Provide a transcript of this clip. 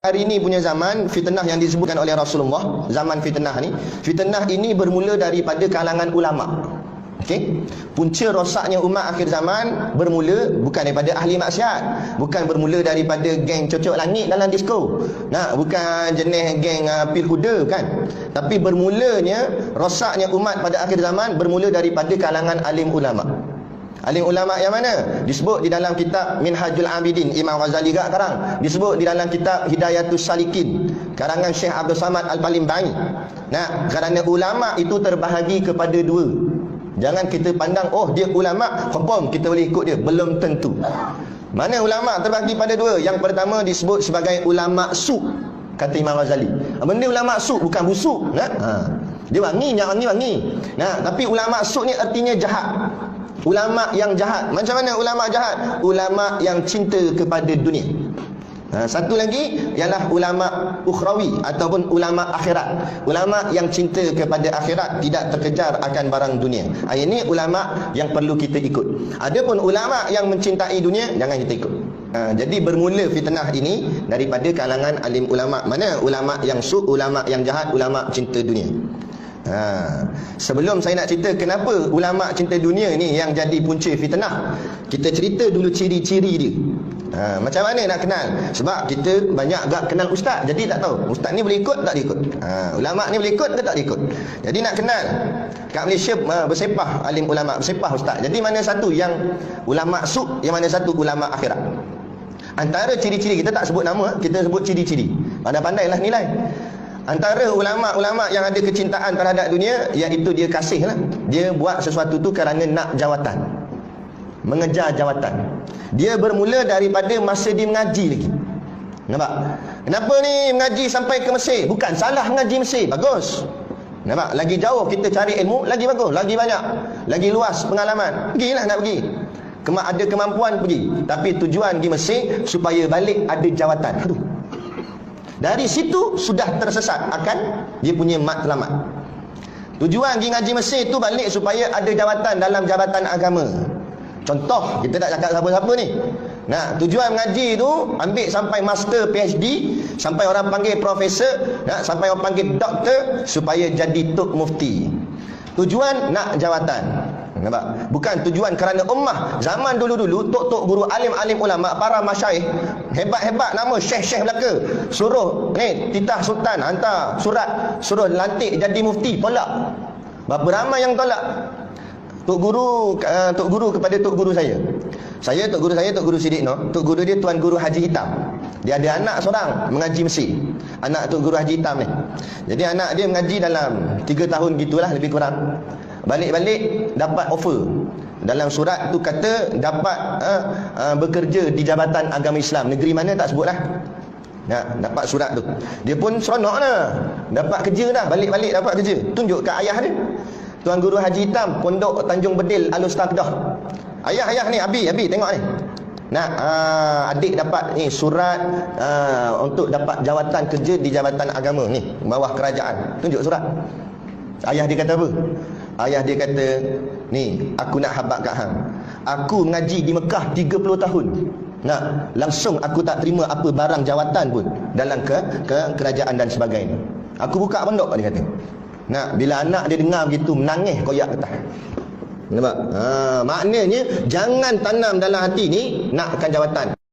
Hari ini punya zaman, fitnah yang disebutkan oleh Rasulullah, zaman fitnah ni, fitnah ini bermula daripada kalangan ulama. Okey, punca rosaknya umat akhir zaman bermula bukan daripada ahli maksiat, bukan bermula daripada geng cocok langit dalam disko. Nah, bukan jenis geng pil kuda kan. Tapi bermulanya rosaknya umat pada akhir zaman bermula daripada kalangan alim ulama. Alim ulama yang mana? Disebut di dalam kitab Minhajul Abidin Imam Ghazali kat sekarang. Disebut di dalam kitab Hidayatus Salikin karangan Syekh Abdul Samad Al-Palimbai. Nah, kerana ulama itu terbahagi kepada dua. Jangan kita pandang oh dia ulama, confirm kita boleh ikut dia. Belum tentu. Mana ulama terbahagi pada dua? Yang pertama disebut sebagai ulama su, kata Imam Ghazali. Benda ulama su bukan busuk, nah. Dia wangi, wangi. Nah, tapi ulama su ni artinya jahat. Ulama yang jahat. Macam mana ulama jahat? Ulama yang cinta kepada dunia. Satu lagi ialah ulama ukhrawi ataupun ulama akhirat. Ulama yang cinta kepada akhirat, tidak terkejar akan barang dunia. Ini ulama yang perlu kita ikut. Adapun ulama yang mencintai dunia, jangan kita ikut. Jadi bermula fitnah ini daripada kalangan alim ulama. Mana ulama yang su, ulama yang jahat, ulama cinta dunia. Sebelum saya nak cerita kenapa ulama cinta dunia ni yang jadi punca fitnah, kita cerita dulu ciri-ciri dia. Macam mana nak kenal? Sebab kita banyak agak kenal ustaz, jadi tak tahu ustaz ni boleh ikut tak boleh ikut. Ulama ni boleh ikut ke tak boleh ikut. Jadi nak kenal kat Malaysia bersepah alim ulama, bersepah ustaz. Jadi mana satu yang ulama su, yang mana satu ulama akhirat. Antara ciri-ciri, kita tak sebut nama, kita sebut ciri-ciri. Pandai-pandailah nilai. Antara ulama-ulama yang ada kecintaan terhadap dunia, iaitu dia kasih lah. Dia buat sesuatu tu kerana nak jawatan, mengejar jawatan. Dia bermula daripada masa dia mengaji lagi. Nampak? Kenapa ni mengaji sampai ke Mesir? Bukan salah mengaji Mesir, bagus. Nampak? Lagi jauh kita cari ilmu, lagi bagus, lagi banyak, lagi luas pengalaman. Pergilah nak pergi. Ada kemampuan pergi. Tapi tujuan pergi Mesir supaya balik ada jawatan. Aduh. Dari situ sudah tersesat akan dia punya matlamat. Tujuan pergi ngaji Mesir tu balik supaya ada jawatan dalam jabatan agama. Contoh, kita tak cakap siapa-siapa ni. Nah, tujuan mengaji tu ambil sampai master PhD, sampai orang panggil profesor, sampai orang panggil doktor supaya jadi tok mufti. Tujuan nak jawatan. Nampak? Bukan tujuan kerana ummah. Zaman dulu-dulu tok-tok guru alim-alim ulama, para masyayikh hebat-hebat nama syekh-syekh belaka, suruh ni titah sultan hantar surat suruh lantik jadi mufti, tolak. Berapa ramai yang tolak? Tok guru kepada tok guru saya. Tok guru Sidik Noh. Tok guru dia Tuan Guru Haji Hitam. Dia ada anak seorang mengaji Mesir. Anak Tok Guru Haji Hitam ni. Jadi anak dia mengaji dalam 3 tahun gitulah lebih kurang. Balik-balik dapat offer. Dalam surat tu kata dapat bekerja di Jabatan Agama Islam. Negeri mana tak sebutlah. Dapat surat tu. Dia pun seronok lah. Dapat kerja dah. Balik-balik dapat kerja. Tunjuk kat ayah dia. Tuan Guru Haji Hitam, Pondok Tanjung Bedil, Alustaqdah. Ayah ni, Abi tengok ni. Adik dapat ni surat untuk dapat jawatan kerja di Jabatan Agama ni, bawah kerajaan. Tunjuk surat. Ayah dia kata apa? Ayah dia kata, ni aku nak habaq kat hang. Aku mengaji di Mekah 30 tahun. Langsung aku tak terima apa barang jawatan pun dalam kerajaan dan sebagainya. Aku buka pondok, dia kata. Bila anak dia dengar begitu, menangis koyak ketah. Nampak? Maknanya jangan tanam dalam hati ni nakkan jawatan.